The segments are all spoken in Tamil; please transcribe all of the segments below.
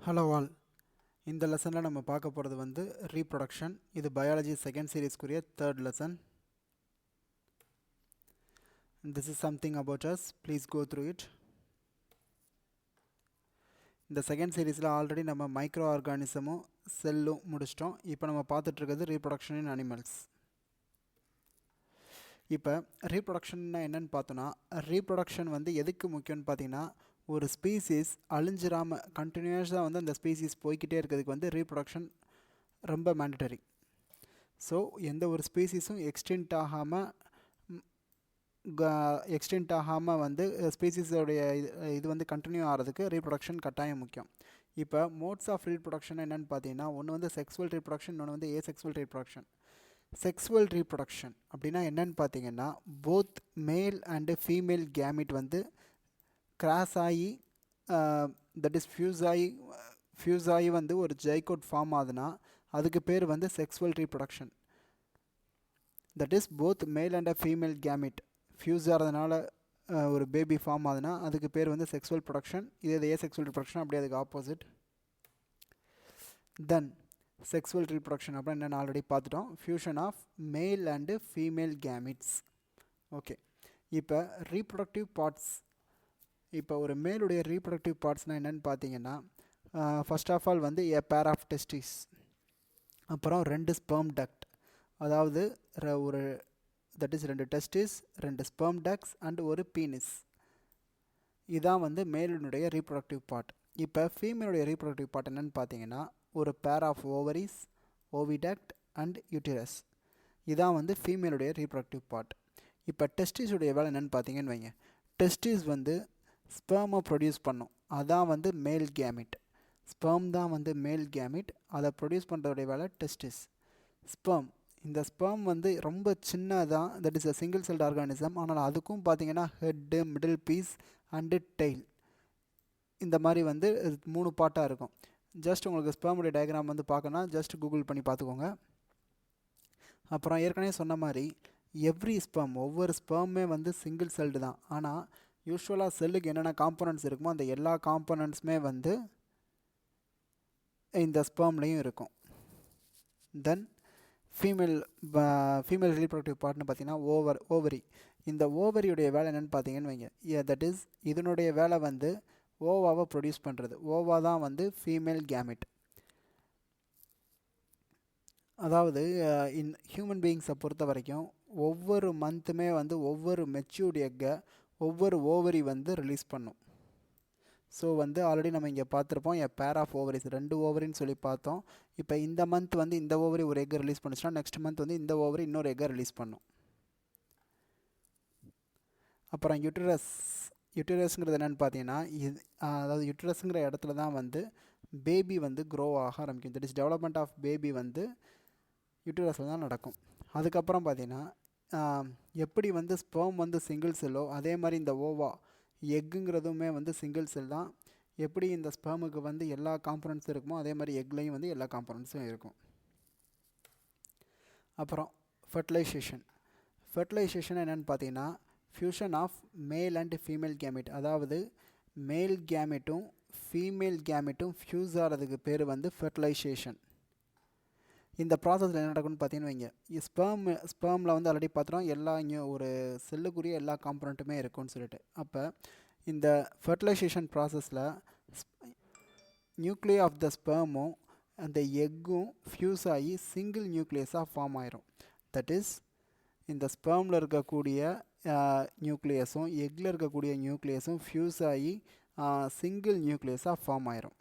Hello all. இந்த லெசனில் நம்ம பார்க்க போகிறது வந்து ரீப்ரொடக்ஷன். இது பயாலஜி செகண்ட் சீரீஸ்க்குரிய third lesson. This is something about us. Please go through it. இந்த செகண்ட் சீரீஸில் ஆல்ரெடி நம்ம மைக்ரோ ஆர்கானிசமும் செல்லும் முடிச்சிட்டோம். இப்போ நம்ம பார்த்துட்ருக்கிறது ரீப்ரொடக்ஷன் இன் அனிமல்ஸ். இப்போ ரீப்ரொடக்ஷன்னா என்னென்னு பார்த்தோன்னா, ரீப்ரொடக்ஷன் வந்து எதுக்கு முக்கியம்னு பார்த்தீங்கன்னா, ஒரு ஸ்பீசிஸ் அழிஞ்சிராமல் கண்டினியூஸாக வந்து அந்த ஸ்பீசிஸ் போய்கிட்டே இருக்கிறதுக்கு வந்து ரீப்ரொடக்ஷன் ரொம்ப மேண்டட்டரி. ஸோ எந்த ஒரு ஸ்பீசிஸும் எக்ஸ்டெண்ட் ஆகாமல் வந்து ஸ்பீசிஸோடைய இது வந்து கண்டினியூ ஆகிறதுக்கு ரீப்ரொடக்ஷன் கட்டாயம் முக்கியம். இப்போ மோட்ஸ் ஆஃப் ரீப்ரொடக்ஷன் என்னென்னு பார்த்தீங்கன்னா, ஒன்று வந்து செக்ஸுவல் ரீப்ரொடக்ஷன், இன்னொன்று வந்து ஏசெக்ஸுவல் ரீப்ரொடக்ஷன். செக்ஸுவல் ரீப்ரொடக்ஷன் அப்படின்னா என்னென்னு பார்த்தீங்கன்னா, போத் மேல் அண்டு ஃபீமேல் கேமிட் வந்து கிராஸ் ஆகி தட் இஸ் ஃபியூஸ் ஆகி வந்து ஒரு ஜைகோட் ஃபார்ம் ஆகுதுன்னா அதுக்கு பேர் வந்து sexual reproduction. That is both மேல் அண்ட் ஃபீமேல் கேமிட் ஃபியூஸ் ஆகிறதுனால ஒரு பேபி ஃபார்ம் ஆகுதுன்னா அதுக்கு பேர் வந்து செக்ஸுவல் ப்ரொடக்ஷன். இது ஏசெக்ஸுவல் ரீப்ரொடக்ஷன் அப்படி அதுக்கு ஆப்போசிட். தென் செக்ஸுவல் ரீப்ரொடக்ஷன் அப்புறம் என்னென்னு ஆல்ரெடி பார்த்துட்டோம். Fusion of male and female gametes. Okay, இப்போ ரீப்ரொடக்டிவ் பார்ட்ஸ். இப்போ ஒரு மேலுடைய ரீப்ரொடக்டிவ் பார்ட்ஸ்னால் என்னென்னு பார்த்தீங்கன்னா, ஃபர்ஸ்ட் ஆஃப் ஆல் வந்து ஏ பேர் ஆஃப் டெஸ்டிஸ், அப்புறம் 2 ஸ்பெர்ம் டக்ட், அதாவது ஒரு that is 2 testis, 2 sperm ducts and ஒரு பீனிஸ். இதான் வந்து மேலினுடைய ரீப்ரொடக்டிவ் பார்ட். இப்போ ஃபீமேலுடைய ரீப்ரொடக்டிவ் பார்ட் என்னென்னு பார்த்தீங்கன்னா, ஒரு pair of ovaries, oviduct and uterus. இதான் வந்து ஃபீமேலுடைய ரீப்ரொடக்டிவ் பார்ட். இப்போ டெஸ்டிஸுடைய வேலை என்னென்னு பார்த்தீங்கன்னு வைங்க, டெஸ்டிஸ் வந்து ஸ்பெர்மை ப்ரொடியூஸ் பண்ணும். அதான் வந்து மேல் கேமிட். ஸ்பெர்ம் தான் வந்து மேல் கேமிட். அதை ப்ரொடியூஸ் பண்ணுறதுடைய வேலை டெஸ்டிஸ். ஸ்பெர்ம், இந்த ஸ்பெர்ம் வந்து ரொம்ப சின்னதான், that is a single celled organism. ஆனால் அதுக்கும் பார்த்தீங்கன்னா head, middle piece and tail, இந்த மாதிரி வந்து 3 பார்ட்டாக இருக்கும். ஜஸ்ட் உங்களுக்கு ஸ்பெர்முடைய டயக்ராம் வந்து பார்க்கணுன்னா ஜஸ்ட் கூகுள் பண்ணி பார்த்துக்கோங்க. அப்புறம் ஏற்கனவே சொன்ன மாதிரி எவ்ரி ஸ்பெர்ம், ஒவ்வொரு ஸ்பெர்மே வந்து சிங்கிள் செல்டு தான். ஆனால் யூஸ்வலாக செல்லுக்கு என்னென்ன காம்போனன்ட்ஸ் இருக்குமோ அந்த எல்லா காம்போனன்ட்ஸுமே வந்து இந்த ஸ்பெர்ம்லேயும் இருக்கும். தென் ஃபீமேல் ரீப்ரொடக்டிவ் பார்ட்னு பார்த்தீங்கன்னா ஓவரி. இந்த ஓவரியுடைய வேலை என்னென்னு பார்த்தீங்கன்னு வைங்க, தட் இஸ் இதனுடைய வேலை வந்து ஓவாவை ப்ரொடியூஸ் பண்ணுறது. ஓவா தான் வந்து ஃபீமேல் கேமிட். அதாவது இன் ஹியூமன் பீயிங்ஸை பொறுத்த வரைக்கும் ஒவ்வொரு மந்த்துமே வந்து ஒவ்வொரு மெச்சூர்டு எக்கை ஒவ்வொரு ஓவரி வந்து ரிலீஸ் பண்ணும். ஸோ வந்து ஆல்ரெடி நம்ம இங்கே பார்த்துருப்போம், எ பேர் ஆஃப் ஓவரிஸ், 2 ஓவரின்னு சொல்லி பார்த்தோம். இப்போ இந்த மந்த் வந்து இந்த ஓவரி ஒரு எக்கை ரிலீஸ் பண்ணுச்சுன்னா நெக்ஸ்ட் மந்த் வந்து இந்த ஓவரி இன்னொரு எக்கை ரிலீஸ் பண்ணும். அப்புறம் யூட்டரஸ்ங்கிறது என்னென்னு பார்த்தீங்கன்னா, அதாவது யூட்டரஸ்ங்கிற இடத்துல தான் வந்து பேபி வந்து க்ரோ ஆக ஆரம்பிக்கும். That is development of baby வந்து யூட்டரஸில் தான் நடக்கும். அதுக்கப்புறம் பார்த்தீங்கன்னா, எப்படி வந்து ஸ்பெர்ம் வந்து சிங்கிள் செல்லோ அதே மாதிரி இந்த ஓவா எக்குங்கிறதுமே வந்து சிங்கிள் செல் தான். எப்படி இந்த ஸ்பெர்முக்கு வந்து எல்லா காம்போனன்ட்ஸும் இருக்குமோ அதே மாதிரி எக்லையும் வந்து எல்லா காம்போனன்ட்ஸும் இருக்கும். அப்புறம் ஃபெர்டிலைசேஷன் என்னென்னு பார்த்தீங்கன்னா, fusion of male and female gamete, அதாவது மேல் கேமிட்டும் ஃபீமேல் கேமிட்டும் ஃபியூஸ் ஆகிறதுக்கு பேர் வந்து ஃபெர்டிலைசேஷன். இந்த ப்ராசஸில் என்ன நடக்கும்னு பார்த்தீங்கன்னு வைங்க, ஸ்பெர்மில் வந்து ஆல்ரெடி பார்த்துட்டோம் எல்லா ஒரு செல்லுக்குரிய எல்லா காம்போனண்ட்டுமே இருக்கும்னு சொல்லிட்டு. அப்போ இந்த ஃபெர்டிலைசேஷன் ப்ராசஸில் நியூக்ளியஸ் ஆஃப் த ஸ்பெர்மும் அந்த எக்கும் ஃபியூஸ் ஆகி சிங்கிள் நியூக்ளியஸாக ஃபார்ம் ஆயிரும். தட் இஸ் இந்த ஸ்பெர்மில் இருக்கக்கூடிய நியூக்ளியஸும் எக்கில் இருக்கக்கூடிய நியூக்ளியஸும் ஃபியூஸ் ஆகி சிங்கிள் நியூக்ளியஸாக ஃபார்ம் ஆயிரும்.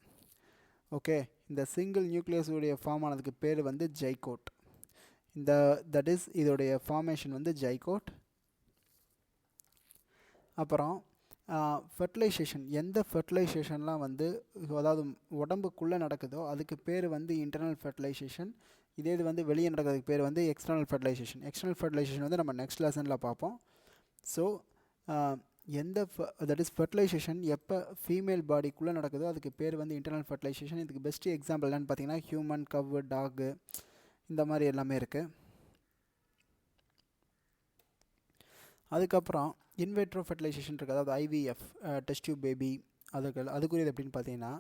ஓகே, இந்த சிங்கிள் நியூக்ளியஸ் உடைய ஃபார்ம் ஆனதுக்கு பேர் வந்து ஜைகோட். தட் இஸ் இதோடைய ஃபார்மேஷன் வந்து ஜைகோட். அப்புறம் ஃபெர்டிலைசேஷன், எந்த ஃபெர்டிலைசேஷன்லாம் வந்து அதாவது உடம்புக்குள்ளே நடக்குதோ அதுக்கு பேர் வந்து இன்டர்னல் ஃபெர்டிலைசேஷன். இது வந்து வெளியே நடக்கிறதுக்கு பேர் வந்து எக்ஸ்டர்னல் ஃபெர்டிலைசேஷன் வந்து நம்ம நெக்ஸ்ட் லெசனில் பார்ப்போம். ஸோ தட் இஸ் ஃபெர்டிலைசேஷன் எப்போ ஃபீமேல் பாடிக்குள்ளே நடக்குதோ அதுக்கு பேர் வந்து இன்டர்னல் ஃபெர்டிலைசேஷன். இதுக்கு பெஸ்ட்டு எக்ஸாம்பிள் என்னென்னு பார்த்தீங்கன்னா ஹியூமன், கவ்வு, டாகு, இந்த மாதிரி எல்லாமே இருக்குது. அதுக்கப்புறம் இன்வெட்ரோ ஃபெர்டிலைசேஷன் இருக்குது, அதாவது IVF, டெஸ்ட் டியூப் பேபி. அதுக்குரியது எப்படின்னு பார்த்தீங்கன்னா,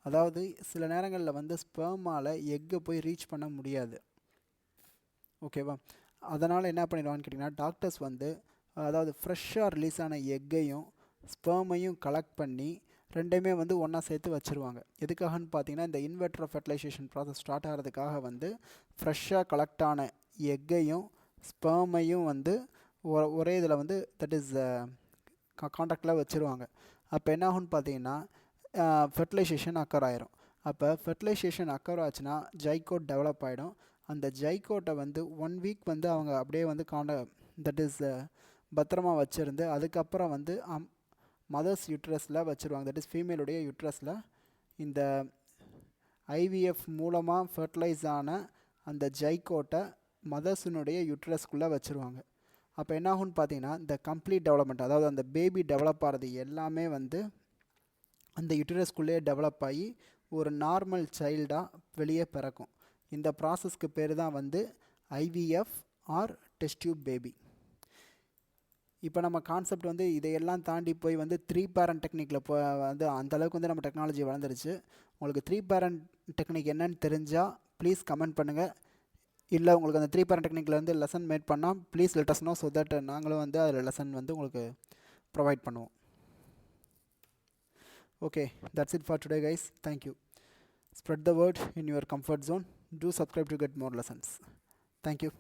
அதாவது சில நேரங்களில் வந்து ஸ்பெர்மால் எக்கை போய் ரீச் பண்ண முடியாது. ஓகேவா? அதனால் என்ன பண்ணிடுவான்னு கேட்டிங்கன்னா, டாக்டர்ஸ் வந்து அதாவது ஃப்ரெஷ்ஷாக ரிலீஸ் ஆன எக்கையும் ஸ்பெர்மையும் கலெக்ட் பண்ணி ரெண்டையுமே வந்து ஒன்றா சேர்த்து வச்சுருவாங்க. எதுக்காகன்னு பார்த்தீங்கன்னா, இந்த இன்வெட்ரோ ஃபெர்டிலைசேஷன் ப்ராசஸ் ஸ்டார்ட் ஆகிறதுக்காக வந்து ஃப்ரெஷ்ஷாக கலெக்ட் ஆன எக்கையும் ஸ்பெர்மையும் வந்து ஒரே இதில் வந்து தட் இஸ் காண்டாக்டில் வச்சுருவாங்க. அப்போ என்ன ஆகும்னு பார்த்தீங்கன்னா, ஃபெர்டிலைசேஷன் அக்கர் ஆயிரும். அப்போ ஃபெர்டிலைசேஷன் அக்கர் ஆச்சுன்னா ஜைகோட் டெவலப் ஆகிடும். அந்த ஜைகோட்டை வந்து 1 வீக் வந்து அவங்க அப்படியே வந்து தட் இஸ் பத்திரமா வச்சுருந்து அதுக்கப்புறம் வந்து மதர்ஸ் யூட்ரஸில் வச்சுருவாங்க. தட் இஸ் ஃபீமேலுடைய யூட்ரஸில் இந்த ஐவிஎஃப் மூலமாக ஃபெர்டிலைஸ் ஆன அந்த ஜைகோட்டை மதர்ஸினுடைய யூட்ரஸ்குள்ளே வச்சுருவாங்க. அப்போ என்ன ஆகும்னு பார்த்தீங்கன்னா, இந்த கம்ப்ளீட் டெவலப்மெண்ட், அதாவது அந்த பேபி டெவலப் ஆகிறது எல்லாமே வந்து அந்த யூட்ரஸ்குள்ளேயே டெவலப் ஆகி ஒரு நார்மல் சைல்டாக வெளியே பிறக்கும். இந்த ப்ராசஸ்க்கு பேர் தான் வந்து IVF or test tube baby. இப்போ நம்ம கான்செப்ட் வந்து இதையெல்லாம் தாண்டி போய் வந்து 3 பேரண்ட் டெக்னிக்கில் வந்து அந்தளவுக்கு வந்து நம்ம டெக்னாலஜி வளர்ந்துருச்சு. உங்களுக்கு 3 பேரண்ட் டெக்னிக் என்னன்னு தெரிஞ்சால் ப்ளீஸ் கமெண்ட் பண்ணுங்கள். இல்லை உங்களுக்கு அந்த 3 பேரண்ட் டெக்னிக்கில் வந்து லெசன் மேட் பண்ணால் please let us know, so that நாங்களும் வந்து அதில் லெசன் வந்து உங்களுக்கு ப்ரொவைட் பண்ணுவோம். Okay, that's it for today guys. Thank you. Spread the word in your comfort zone. Do subscribe to get more lessons. Thank you.